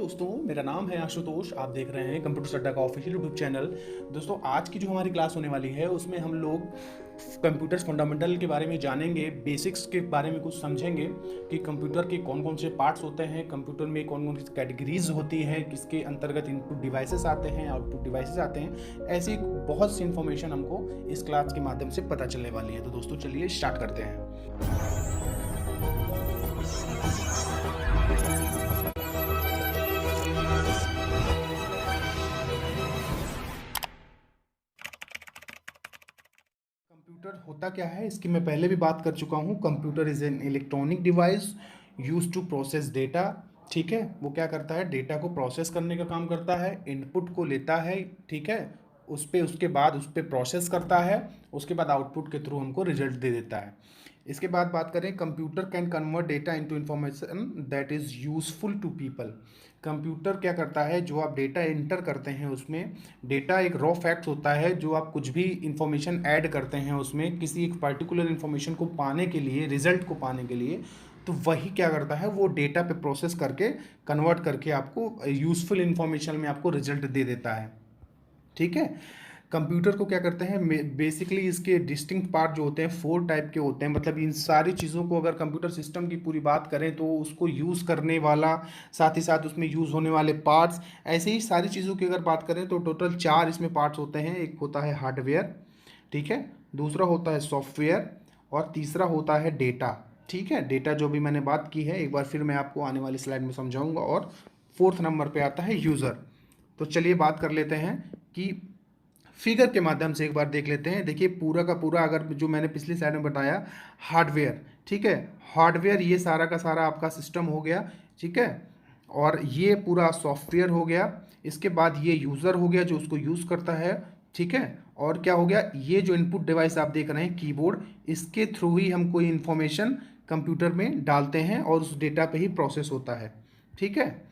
दोस्तों, मेरा नाम है आशुतोष। आप देख रहे हैं कंप्यूटर अड्डा का ऑफिशियल यूट्यूब चैनल। दोस्तों, आज की जो हमारी क्लास होने वाली है उसमें हम लोग कंप्यूटर्स फंडामेंटल के बारे में जानेंगे, बेसिक्स के बारे में कुछ समझेंगे कि कंप्यूटर के कौन कौन से पार्ट्स होते हैं, कंप्यूटर में कौन कौन सी कैटेगरीज होती हैं, किसके अंतर्गत इनपुट डिवाइसेस आते हैं, आउटपुट डिवाइसेस आते हैं। ऐसी बहुत सी इन्फॉर्मेशन हमको इस क्लास के माध्यम से पता चलने वाली है। तो दोस्तों, चलिए स्टार्ट करते हैं। कंप्यूटर होता क्या है, इसकी मैं पहले भी बात कर चुका हूँ। Computer is an electronic device use to process data. ठीक है, वो क्या करता है, डेटा को प्रोसेस करने का काम करता है, इनपुट को लेता है, ठीक है, उसके बाद उस पर प्रोसेस करता है, उसके बाद आउटपुट के थ्रू हमको रिजल्ट दे देता है। इसके बाद बात करें, computer can convert data into information that is useful to people. Computer क्या करता है, जो आप डेटा एंटर करते हैं उसमें, डेटा एक रॉ फैक्ट्स होता है, जो आप कुछ भी इंफॉर्मेशन ऐड करते हैं उसमें किसी एक पर्टिकुलर इंफॉर्मेशन को पाने के लिए, रिजल्ट को पाने के लिए, तो वही क्या करता है, वो डेटा पे प्रोसेस करके कन्वर्ट करके आपको यूजफुल इंफॉर्मेशन में आपको रिजल्ट दे देता है। ठीक है, कंप्यूटर को क्या करते हैं, बेसिकली इसके डिस्टिंक्ट पार्ट जो होते हैं 4 टाइप के होते हैं। मतलब इन सारी चीज़ों को अगर कंप्यूटर सिस्टम की पूरी बात करें तो उसको यूज़ करने वाला, साथ ही साथ उसमें यूज़ होने वाले पार्ट्स, ऐसे ही सारी चीज़ों की अगर बात करें तो टोटल 4 इसमें पार्ट्स होते हैं। एक होता है हार्डवेयर, ठीक है, दूसरा होता है सॉफ्टवेयर, और तीसरा होता है डेटा। ठीक है, डेटा जो भी मैंने बात की है एक बार फिर मैं आपको आने वाली स्लाइड में समझाऊंगा। और 4th नंबर पे आता है यूज़र। तो चलिए बात कर लेते हैं कि फिगर के माध्यम से एक बार देख लेते हैं। देखिए, पूरा का पूरा, अगर जो मैंने पिछली स्लाइड में बताया, हार्डवेयर, ठीक है, हार्डवेयर ये सारा का सारा आपका सिस्टम हो गया, ठीक है, और ये पूरा सॉफ्टवेयर हो गया। इसके बाद ये यूज़र हो गया जो उसको यूज़ करता है, ठीक है, और क्या हो गया, ये जो इनपुट डिवाइस आप देख रहे हैं, कीबोर्ड, इसके थ्रू ही हम कोई इन्फॉर्मेशन कंप्यूटर में डालते हैं और उस डेटा पे ही प्रोसेस होता है। ठीक है,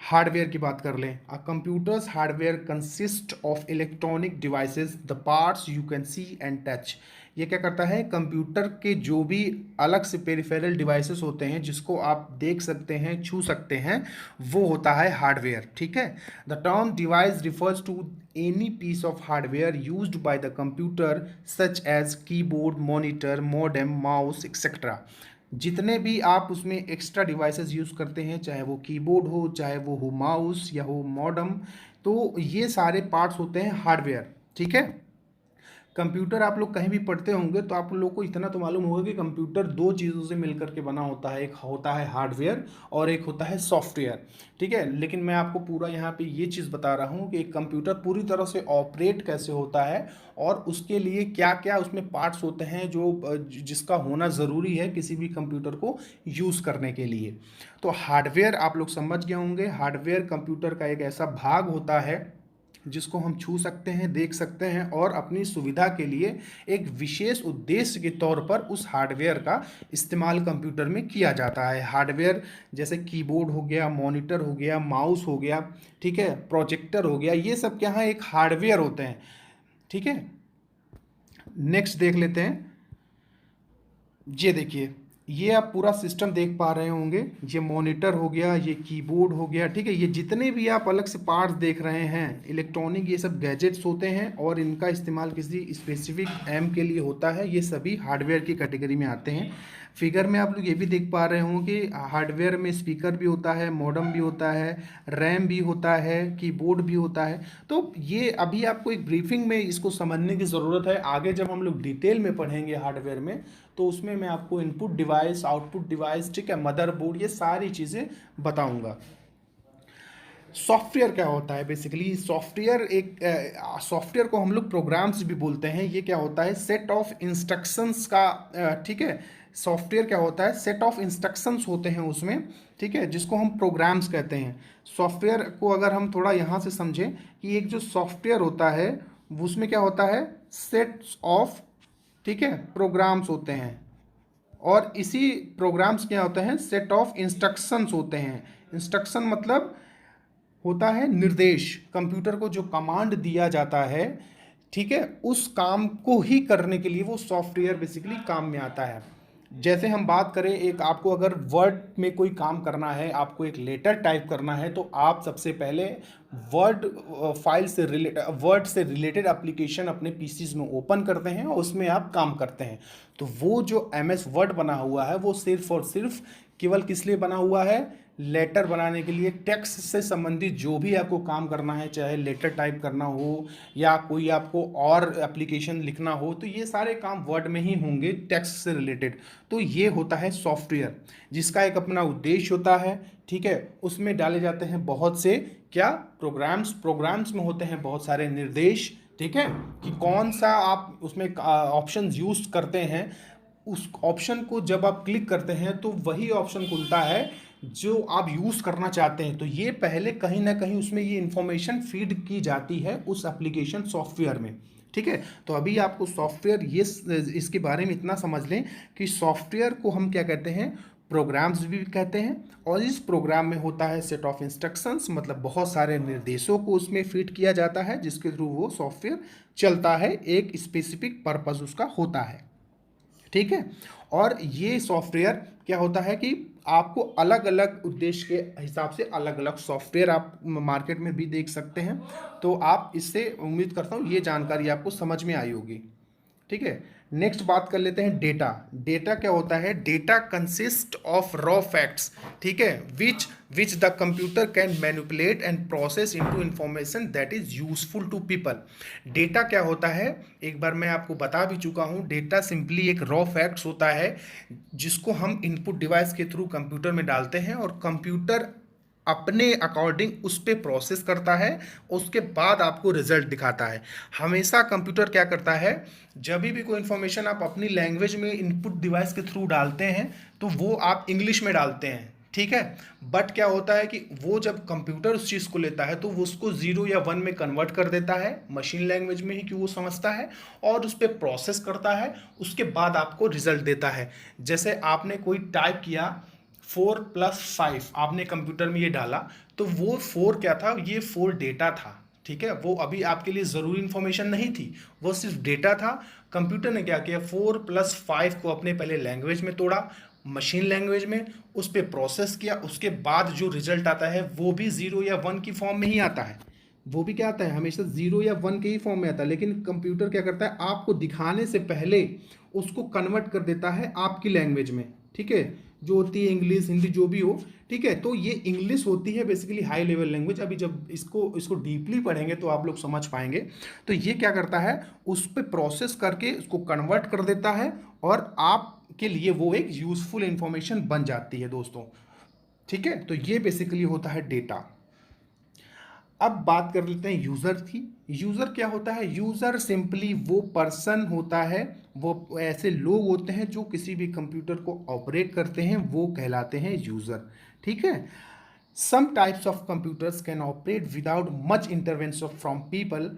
हार्डवेयर की बात कर लें, a computers hardware consist of electronic devices the parts you can see and touch. ये क्या करता है, कंप्यूटर के जो भी अलग से पेरिफेरल डिवाइसेस होते हैं जिसको आप देख सकते हैं, छू सकते हैं, वो होता है हार्डवेयर। ठीक है, the term device refers to any piece of hardware used by the computer such as keyboard, monitor, modem, mouse etcetera. जितने भी आप उसमें एक्स्ट्रा डिवाइसेस यूज़ करते हैं, चाहे वो कीबोर्ड हो, चाहे वो हो माउस या हो मॉडम, तो ये सारे पार्ट्स होते हैं हार्डवेयर। ठीक है, कंप्यूटर आप लोग कहीं भी पढ़ते होंगे तो आप लोग को इतना तो मालूम होगा कि कंप्यूटर 2 चीज़ों से मिलकर के बना होता है, एक होता है हार्डवेयर और एक होता है सॉफ्टवेयर। ठीक है, लेकिन मैं आपको पूरा यहाँ पे ये चीज़ बता रहा हूँ कि एक कंप्यूटर पूरी तरह से ऑपरेट कैसे होता है और उसके लिए क्या क्या उसमें पार्ट्स होते हैं जो जिसका होना ज़रूरी है किसी भी कंप्यूटर को यूज़ करने के लिए। तो हार्डवेयर आप लोग समझ गए होंगे। हार्डवेयर कंप्यूटर का एक ऐसा भाग होता है जिसको हम छू सकते हैं, देख सकते हैं और अपनी सुविधा के लिए एक विशेष उद्देश्य के तौर पर उस हार्डवेयर का इस्तेमाल कंप्यूटर में किया जाता है। हार्डवेयर जैसे कीबोर्ड हो गया, मॉनिटर हो गया, माउस हो गया, ठीक है, प्रोजेक्टर हो गया, ये सब क्या है, एक हार्डवेयर होते हैं। ठीक है, नेक्स्ट देख लेते हैं। ये देखिए, ये आप पूरा सिस्टम देख पा रहे होंगे। ये मॉनिटर हो गया, ये कीबोर्ड हो गया, ठीक है, ये जितने भी आप अलग से पार्ट्स देख रहे हैं इलेक्ट्रॉनिक, ये सब गैजेट्स होते हैं और इनका इस्तेमाल किसी स्पेसिफिक एम के लिए होता है। ये सभी हार्डवेयर की कैटेगरी में आते हैं। फिगर में आप लोग ये भी देख पा रहे होंगे कि हार्डवेयर में स्पीकर भी होता है, मॉडेम भी होता है, रैम भी होता है, कीबोर्ड भी होता है। तो ये अभी आपको एक ब्रीफिंग में इसको समझने की ज़रूरत है। आगे जब हम लोग डिटेल में पढ़ेंगे हार्डवेयर में तो उसमें मैं आपको इनपुट डिवाइस, आउटपुट डिवाइस, ठीक है, मदरबोर्ड, ये सारी चीज़ें बताऊंगा। सॉफ्टवेयर क्या होता है, बेसिकली सॉफ्टवेयर को हम लोग प्रोग्राम्स भी बोलते हैं। ये क्या होता है, सेट ऑफ इंस्ट्रक्शंस का, ठीक है, सॉफ्टवेयर क्या होता है, सेट ऑफ इंस्ट्रक्शंस होते हैं उसमें, ठीक है, जिसको हम प्रोग्राम्स कहते हैं। सॉफ्टवेयर को अगर हम थोड़ा यहाँ से समझें कि एक जो सॉफ्टवेयर होता है उसमें क्या होता है, सेट्स ऑफ, ठीक है, प्रोग्राम्स होते हैं और इसी प्रोग्राम्स क्या होते हैं, सेट ऑफ इंस्ट्रक्शंस होते हैं। इंस्ट्रक्शन मतलब होता है निर्देश, कंप्यूटर को जो कमांड दिया जाता है, ठीक है, उस काम को ही करने के लिए वो सॉफ्टवेयर बेसिकली काम में आता है। जैसे हम बात करें, एक आपको अगर वर्ड में कोई काम करना है, आपको एक लेटर टाइप करना है, तो आप सबसे पहले वर्ड वर्ड से रिलेटेड एप्लीकेशन अपने पीसीज में ओपन करते हैं और उसमें आप काम करते हैं। तो वो जो एमएस वर्ड बना हुआ है वो सिर्फ और सिर्फ केवल किस लिए बना हुआ है? लेटर बनाने के लिए। टेक्स्ट से संबंधित जो भी आपको काम करना है, चाहे लेटर टाइप करना हो या कोई आपको और एप्लीकेशन लिखना हो, तो ये सारे काम वर्ड में ही होंगे टेक्स्ट से रिलेटेड। तो ये होता है सॉफ्टवेयर, जिसका एक अपना उद्देश्य होता है, ठीक है। उसमें डाले जाते हैं बहुत से क्या प्रोग्राम्स में होते हैं बहुत सारे निर्देश, ठीक है, कि कौन सा आप उसमें ऑप्शन यूज करते हैं। उस ऑप्शन को जब आप क्लिक करते हैं तो वही ऑप्शन खुलता है जो आप यूज़ करना चाहते हैं। तो ये पहले कहीं ना कहीं उसमें ये इंफॉर्मेशन फीड की जाती है उस एप्लीकेशन सॉफ्टवेयर में, ठीक है। तो अभी आपको सॉफ्टवेयर ये इसके बारे में इतना समझ लें कि सॉफ्टवेयर को हम क्या कहते हैं? प्रोग्राम्स भी कहते हैं। और इस प्रोग्राम में होता है सेट ऑफ इंस्ट्रक्शंस, मतलब बहुत सारे निर्देशों को उसमें फीड किया जाता है जिसके थ्रू वो सॉफ्टवेयर चलता है, एक स्पेसिफिक पर्पस उसका होता है, ठीक है। और ये सॉफ्टवेयर क्या होता है कि आपको अलग अलग उद्देश्य के हिसाब से अलग अलग सॉफ्टवेयर आप मार्केट में भी देख सकते हैं। तो आप इससे उम्मीद करता हूँ ये जानकारी आपको समझ में आई होगी, ठीक है। नेक्स्ट बात कर लेते हैं डेटा। डेटा क्या होता है? Data consist of raw facts, ठीक है, which the computer can manipulate and process into information that is useful to people. Data क्या होता है? एक बार मैं आपको बता भी चुका हूँ, डेटा सिंपली एक रॉ फैक्ट्स होता है जिसको हम इनपुट डिवाइस के थ्रू कंप्यूटर में डालते हैं और कंप्यूटर अपने अकॉर्डिंग उस पर प्रोसेस करता है, उसके बाद आपको रिजल्ट दिखाता है। हमेशा कंप्यूटर क्या करता है, जब भी कोई इन्फॉर्मेशन आप अपनी लैंग्वेज में इनपुट डिवाइस के थ्रू डालते हैं तो वो आप इंग्लिश में डालते हैं, ठीक है। बट क्या होता है कि वो जब कंप्यूटर उस चीज़ को लेता है तो वो उसको 0 या 1 में कन्वर्ट कर देता है मशीन लैंग्वेज में ही, कि वो समझता है और उस पर प्रोसेस करता है, उसके बाद आपको रिजल्ट देता है। जैसे आपने कोई टाइप किया 4+5, आपने कंप्यूटर में ये डाला, तो वो 4 क्या था? ये 4 डेटा था, ठीक है। वो अभी आपके लिए ज़रूरी इंफॉर्मेशन नहीं थी, वो सिर्फ डेटा था। कंप्यूटर ने क्या किया, 4+5 को अपने पहले लैंग्वेज में तोड़ा, मशीन लैंग्वेज में, उस पर प्रोसेस किया, उसके बाद जो रिजल्ट आता है वो भी 0 या 1 की फॉर्म में ही आता है। वो भी क्या आता है? हमेशा 0 या 1 के ही फॉर्म में आता है। लेकिन कंप्यूटर क्या करता है, आपको दिखाने से पहले उसको कन्वर्ट कर देता है आपकी लैंग्वेज में, ठीक है, जो होती है इंग्लिश, हिंदी, जो भी हो, ठीक है। तो ये इंग्लिश होती है बेसिकली हाई लेवल लैंग्वेज। अभी जब इसको डीपली पढ़ेंगे तो आप लोग समझ पाएंगे। तो ये क्या करता है, उस पर प्रोसेस करके उसको कन्वर्ट कर देता है और आपके लिए वो एक यूजफुल इंफॉर्मेशन बन जाती है दोस्तों, ठीक है। तो ये बेसिकली होता है डेटा। अब बात कर लेते हैं यूज़र की। यूज़र क्या होता है? यूज़र सिंपली वो पर्सन होता है, वो ऐसे लोग होते हैं जो किसी भी कंप्यूटर को ऑपरेट करते हैं, वो कहलाते हैं यूज़र, ठीक है। Some types of computers can operate without much intervention from people,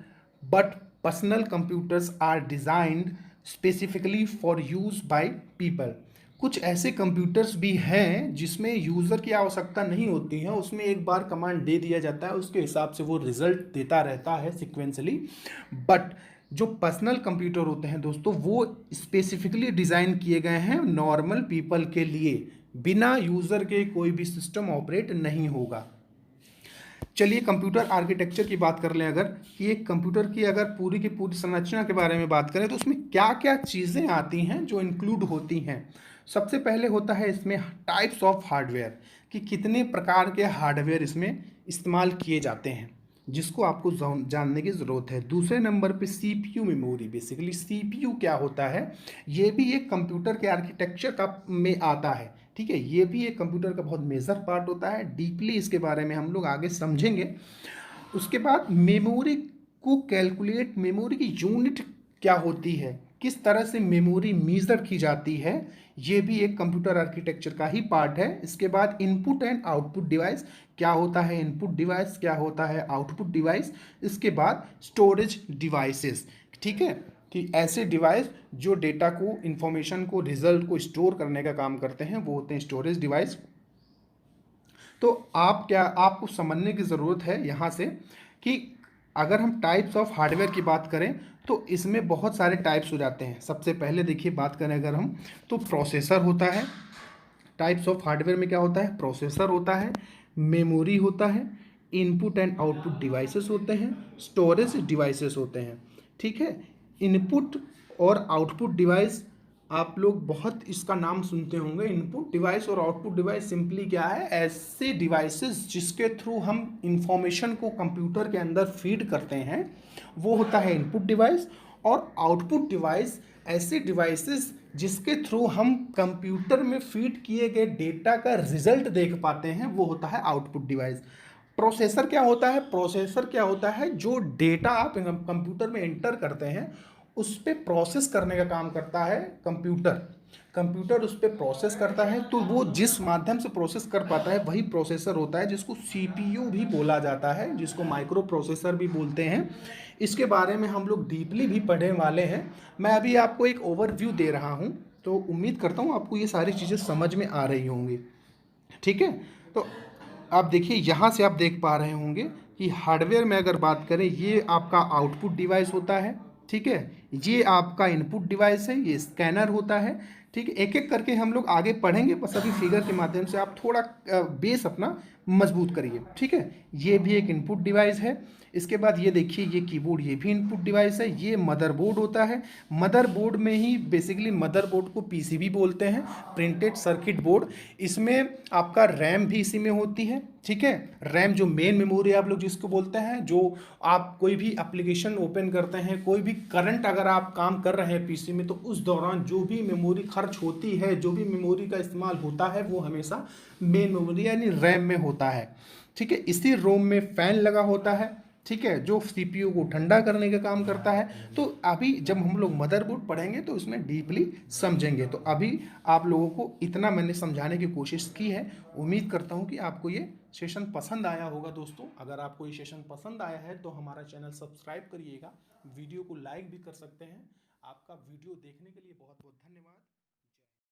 but personal computers are designed specifically for use by people. कुछ ऐसे कंप्यूटर्स भी हैं जिसमें यूज़र की आवश्यकता नहीं होती है, उसमें एक बार कमांड दे दिया जाता है, उसके हिसाब से वो रिजल्ट देता रहता है सिक्वेंसली। बट जो पर्सनल कंप्यूटर होते हैं दोस्तों, वो स्पेसिफिकली डिज़ाइन किए गए हैं नॉर्मल पीपल के लिए, बिना यूज़र के कोई भी सिस्टम ऑपरेट नहीं होगा। चलिए कंप्यूटर आर्किटेक्चर की बात कर लें अगर, कि एक कंप्यूटर की अगर पूरी की पूरी संरचना के बारे में बात करें तो उसमें क्या क्या चीज़ें आती हैं जो इंक्लूड होती हैं। सबसे पहले होता है इसमें टाइप्स ऑफ हार्डवेयर, कि कितने प्रकार के हार्डवेयर इसमें इस्तेमाल किए जाते हैं, जिसको आपको जानने की ज़रूरत है। दूसरे नंबर पे सीपीयू मेमोरी। बेसिकली सीपीयू क्या होता है, ये भी एक कंप्यूटर के आर्किटेक्चर का में आता है, ठीक है। ये भी एक कंप्यूटर का बहुत मेजर पार्ट होता है। डीपली इसके बारे में हम लोग आगे समझेंगे। उसके बाद मेमोरी को कैलकुलेट, मेमोरी की यूनिट क्या होती है, किस तरह से मेमोरी मेजर की जाती है, ये भी एक कंप्यूटर आर्किटेक्चर का ही पार्ट है। इसके बाद इनपुट एंड आउटपुट डिवाइस, क्या होता है इनपुट डिवाइस, क्या होता है आउटपुट डिवाइस। इसके बाद स्टोरेज डिवाइसेस, ठीक है, कि ऐसे डिवाइस जो डेटा को, इंफॉर्मेशन को, रिजल्ट को स्टोर करने का काम करते हैं, वो होते हैं स्टोरेज डिवाइस। तो आपको समझने की ज़रूरत है यहाँ से कि अगर हम टाइप्स ऑफ हार्डवेयर की बात करें तो इसमें बहुत सारे टाइप्स हो जाते हैं। सबसे पहले देखिए बात करें अगर हम, तो प्रोसेसर होता है। टाइप्स ऑफ हार्डवेयर में क्या होता है, प्रोसेसर होता है, मेमोरी होता है, इनपुट एंड आउटपुट डिवाइसेस होते हैं, स्टोरेज डिवाइसेस होते हैं। ठीक है, इनपुट और आउटपुट डिवाइस आप लोग बहुत इसका नाम सुनते होंगे। इनपुट डिवाइस और आउटपुट डिवाइस सिंपली क्या है, ऐसे डिवाइसेस जिसके थ्रू हम इंफॉर्मेशन को कंप्यूटर के अंदर फीड करते हैं, वो होता है इनपुट डिवाइस। और आउटपुट डिवाइस ऐसे डिवाइसेस जिसके थ्रू हम कंप्यूटर में फीड किए गए डेटा का रिजल्ट देख पाते हैं, वो होता है आउटपुट डिवाइस। प्रोसेसर क्या होता है, प्रोसेसर क्या होता है, जो डेटा आप कंप्यूटर में एंटर करते हैं उस पर प्रोसेस करने का काम करता है कंप्यूटर। कंप्यूटर उस पर प्रोसेस करता है, तो वो जिस माध्यम से प्रोसेस कर पाता है वही प्रोसेसर होता है, जिसको सीपीयू भी बोला जाता है, जिसको माइक्रो प्रोसेसर भी बोलते हैं। इसके बारे में हम लोग डीपली भी पढ़ने वाले हैं। मैं अभी आपको एक ओवरव्यू दे रहा हूँ, तो उम्मीद करता हूँ आपको ये सारी चीज़ें समझ में आ रही होंगी। ठीक है, तो आप देखिए यहाँ से आप देख पा रहे होंगे कि हार्डवेयर में अगर बात करें, ये आपका आउटपुट डिवाइस होता है। ठीक है, ये आपका इनपुट डिवाइस है, ये स्कैनर होता है। ठीक है, एक एक करके हम लोग आगे पढ़ेंगे, बस अभी फिगर के माध्यम से आप थोड़ा बेस अपना मजबूत करिए। ठीक है, ये भी एक इनपुट डिवाइस है। इसके बाद ये देखिए, ये कीबोर्ड, ये भी इनपुट डिवाइस है। ये मदरबोर्ड होता है। मदरबोर्ड में ही बेसिकली मदरबोर्ड को पीसीबी बोलते हैं, प्रिंटेड सर्किट बोर्ड। इसमें आपका रैम भी इसी में होती है। ठीक है, रैम जो मेन मेमोरी आप लोग जिसको बोलते हैं, जो आप कोई भी एप्लीकेशन ओपन करते हैं, कोई भी करंट अगर आप काम कर रहे हैं पीसी में, तो उस दौरान जो भी मेमोरी खर्च होती है, जो भी मेमोरी का इस्तेमाल होता है, वो हमेशा मेन मेमोरी यानी रैम में होता है। ठीक है, इसी रोम में फैन लगा होता है। ठीक है, जो सीपीयू को ठंडा करने का काम करता है। तो अभी जब हम लोग मदरबोर्ड पढ़ेंगे तो इसमें डीपली समझेंगे। तो अभी आप लोगों को इतना मैंने समझाने की कोशिश की है। उम्मीद करता हूँ कि आपको ये सेशन पसंद आया होगा। दोस्तों, अगर आपको ये सेशन पसंद आया है तो हमारा चैनल सब्सक्राइब करिएगा, वीडियो को लाइक भी कर सकते हैं। आपका वीडियो देखने के लिए बहुत बहुत धन्यवाद।